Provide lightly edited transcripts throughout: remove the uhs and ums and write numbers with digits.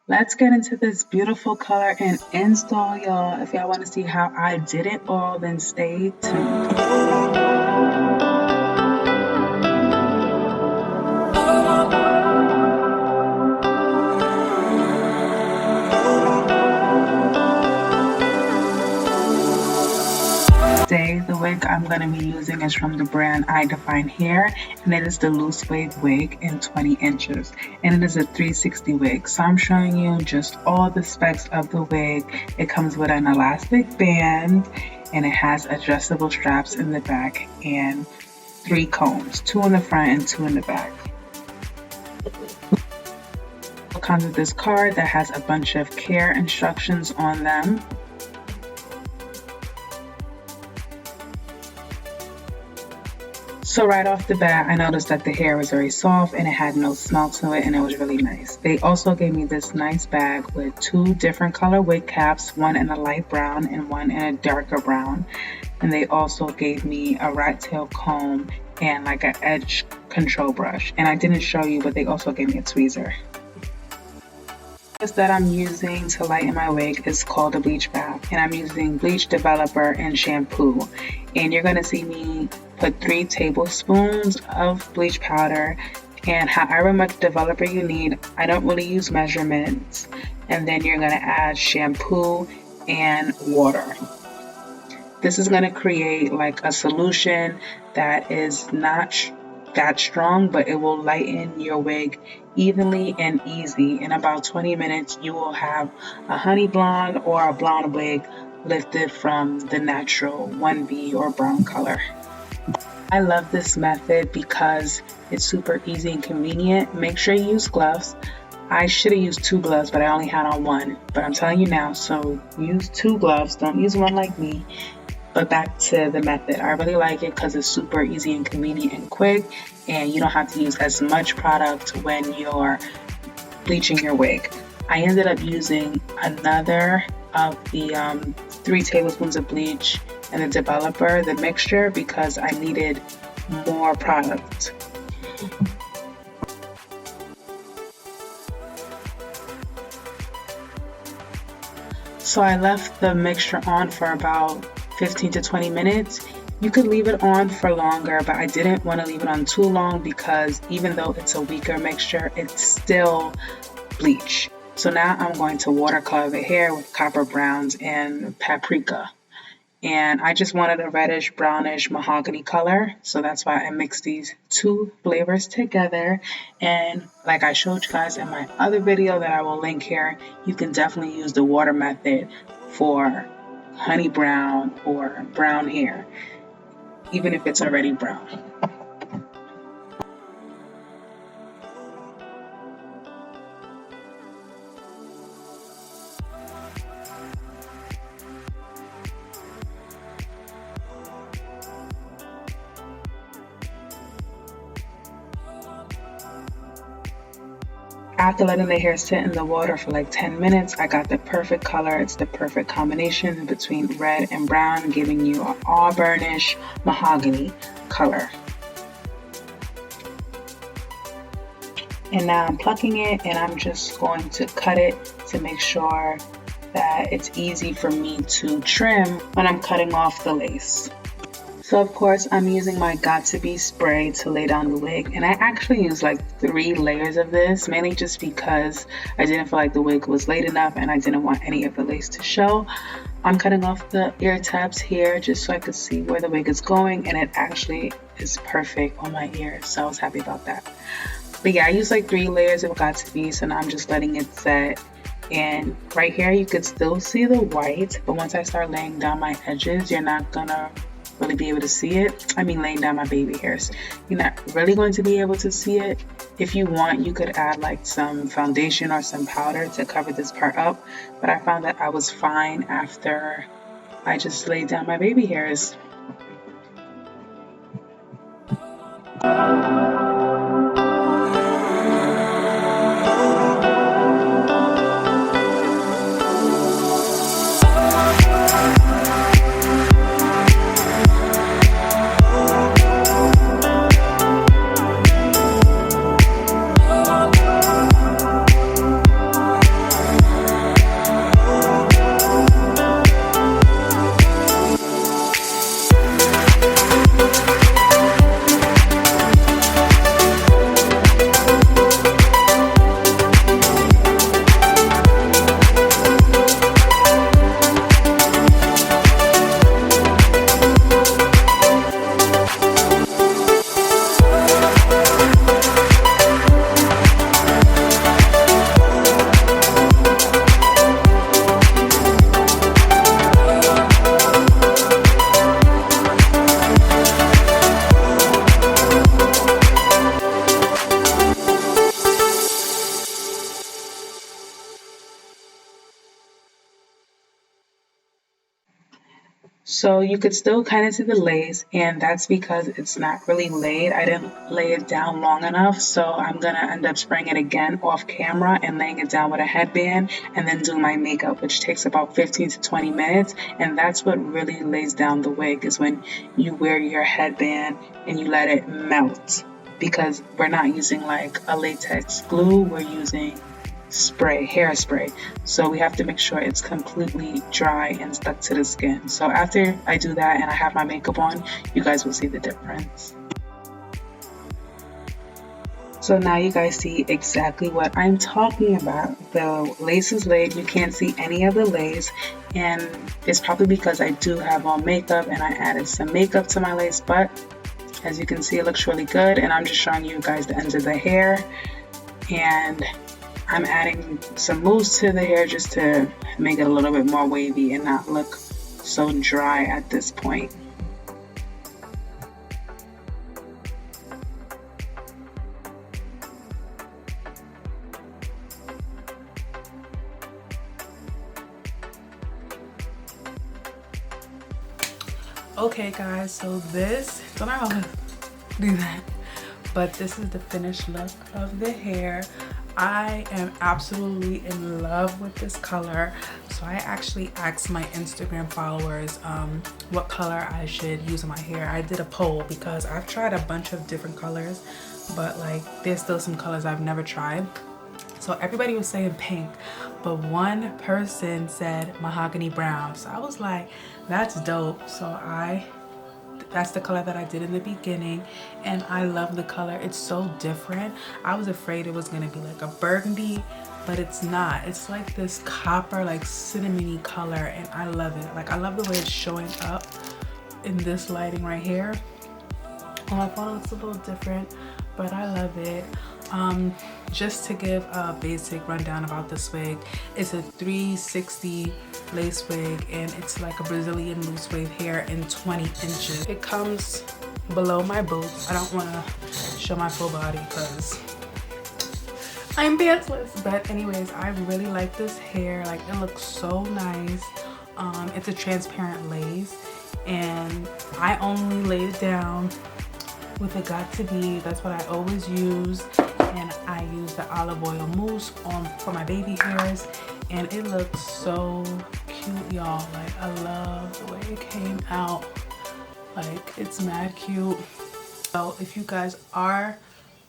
Let's get into this beautiful color and install, y'all. If y'all want to see how I did it all, then stay tuned. Today, the wig I'm going to be using is from the brand Idefinewig, and it is the Lace Wig in 20 inches, and it is a 360 wig. So I'm showing you just all the specs of the wig. It comes with an elastic band, and it has adjustable straps in the back and 3 combs, 2 in the front and 2 in the back. It comes with this card that has a bunch of care instructions on them. So right off the bat, I noticed that the hair was very soft and it had no smell to it, and it was really nice. They also gave me this nice bag with 2 different color wig caps, one in a light brown and one in a darker brown. And they also gave me a rat tail comb and like an edge control brush. And I didn't show you, but they also gave me a tweezer. That I'm using to lighten my wig is called a bleach bath, and I'm using bleach developer and shampoo. And you're going to see me put 3 tablespoons of bleach powder and however much developer you need. I don't really use measurements. And then you're going to add shampoo and water. This is going to create like a solution that is not that strong, but it will lighten your wig evenly and easy. In about 20 minutes, you will have a honey blonde or a blonde wig lifted from the natural 1B or brown color. I love this method because it's super easy and convenient. Make sure you use gloves. I should have used 2 gloves, but I only had on 1. But I'm telling you now, so use 2 gloves. Don't use 1 like me. But back to the method, I really like it because it's super easy and convenient and quick, and you don't have to use as much product when you're bleaching your wig. I ended up using another of the 3 tablespoons of bleach and the developer, the mixture, because I needed more product. So I left the mixture on for about 15 to 20 minutes. You could leave it on for longer, but I didn't want to leave it on too long because even though it's a weaker mixture, it's still bleach. So now I'm going to watercolor the hair with copper browns and paprika. And I just wanted a reddish brownish mahogany color, so that's why I mixed these 2 flavors together. And like I showed you guys in my other video that I will link here, you can definitely use the water method for honey brown or brown hair, even if it's already brown. After letting the hair sit in the water for like 10 minutes, I got the perfect color. It's the perfect combination between red and brown, giving you an auburnish mahogany color. And now I'm plucking it, and I'm just going to cut it to make sure that it's easy for me to trim when I'm cutting off the lace. So of course I'm using my Got To Be spray to lay down the wig, and I actually used like 3 layers of this, mainly just because I didn't feel like the wig was laid enough and I didn't want any of the lace to show. I'm cutting off the ear tabs here just so I could see where the wig is going, and it actually is perfect on my ears, so I was happy about that. But yeah, I used like 3 layers of Got To Be, so now I'm just letting it set. And right here you could still see the white, but once I start laying down my edges, you're not gonna really be able to see it. I mean, laying down my baby hairs, you're not really going to be able to see it. If you want, you could add like some foundation or some powder to cover this part up, but I found that I was fine after I just laid down my baby hairs. So you could still kind of see the lace, and that's because it's not really laid. I didn't lay it down long enough, so I'm gonna end up spraying it again off camera and laying it down with a headband and then do my makeup, which takes about 15 to 20 minutes. And that's what really lays down the wig, is when you wear your headband and you let it melt, because we're not using like a latex glue, we're using spray, hairspray. So we have to make sure it's completely dry and stuck to the skin. So after I do that and I have my makeup on, you guys will see the difference. So now you guys see exactly what I'm talking about. The lace is laid, you can't see any of the lace, and it's probably because I do have on makeup and I added some makeup to my lace, but as you can see, it looks really good. And I'm just showing you guys the ends of the hair, and I'm adding some mousse to the hair just to make it a little bit more wavy and not look so dry at this point. Okay guys, so this, don't know how to do that, but this is the finished look of the hair. I am absolutely in love with this color. So I actually asked my Instagram followers what color I should use in my hair. I did a poll because I've tried a bunch of different colors, but like there's still some colors I've never tried. So everybody was saying pink, but one person said mahogany brown. So I was like, that's dope. So that's the color that I did in the beginning, and I love the color. It's so different. I was afraid it was gonna be like a burgundy, but it's not. It's like this copper, like cinnamony color, and I love it. Like, I love the way it's showing up in this lighting right here. On my phone it's a little different, but I love it. Just to give a basic rundown about this wig, it's a 360 lace wig, and it's like a Brazilian loose wave hair in 20 inches. It comes below my boobs. I don't want to show my full body because I'm pantsless, but anyways, I really like this hair. Like, it looks so nice. It's a transparent lace, and I only laid it down with a got to be. That's what I always use, and I use the olive oil mousse for my baby hairs, and it looks so cute, y'all. Like, I love the way it came out. Like, it's mad cute. So if you guys are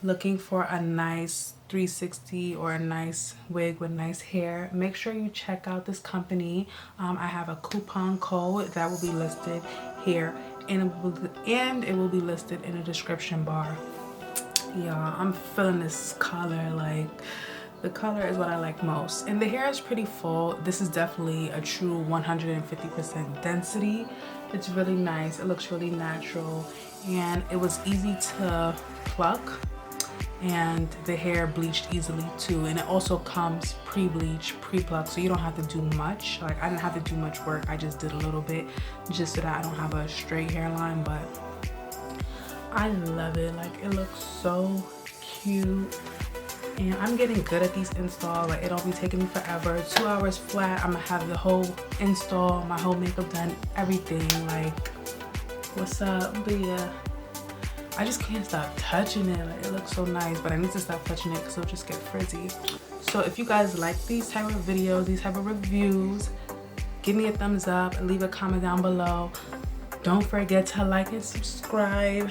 looking for a nice 360 or a nice wig with nice hair, make sure you check out this company. I have a coupon code that will be listed here, and it will be listed in the description bar. Yeah, I'm feeling this color. Like, the color is what I like most, and the hair is pretty full. This is definitely a true 150% density. It's really nice. It looks really natural, and it was easy to pluck, and the hair bleached easily too. And it also comes pre-bleach, pre-plucked, so you don't have to do much. Like, I didn't have to do much work. I just did a little bit just so that I don't have a straight hairline, but I love it. Like, it looks so cute, and I'm getting good at these installs. Like, it don't be taking me forever. 2 hours flat, I'm gonna have the whole install, my whole makeup done, everything. Like, what's up? But yeah, I just can't stop touching it. Like, it looks so nice, but I need to stop touching it because it'll just get frizzy. So if you guys like these type of videos, these type of reviews, give me a thumbs up and leave a comment down below. Don't forget to like and subscribe.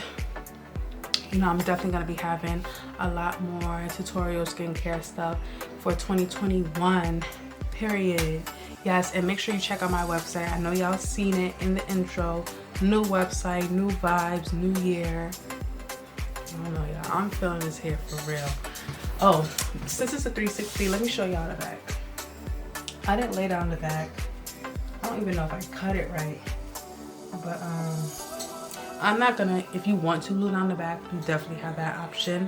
You know, I'm definitely gonna be having a lot more tutorial skincare stuff for 2021, period. Yes, and make sure you check out my website. I know y'all seen it in the intro. New website, new vibes, new year. I don't know, y'all. I'm feeling this hair for real. Oh, since it's a 360, let me show y'all the back. I didn't lay down the back. I don't even know if I cut it right. But I'm not gonna, if you want to glue down the back, you definitely have that option.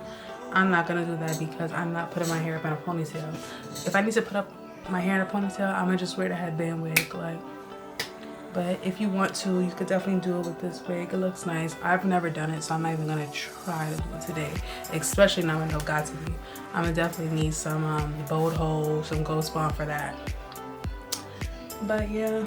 I'm not gonna do that because I'm not putting my hair up in a ponytail. If I need to put up my hair in a ponytail, I'm gonna just wear the headband wig. Like, but if you want to, you could definitely do it with this wig. It looks nice. I've never done it, so I'm not even gonna try to do it today, especially now I know got to be. I'm gonna definitely need some bold hold, some gold spawn for that. But yeah.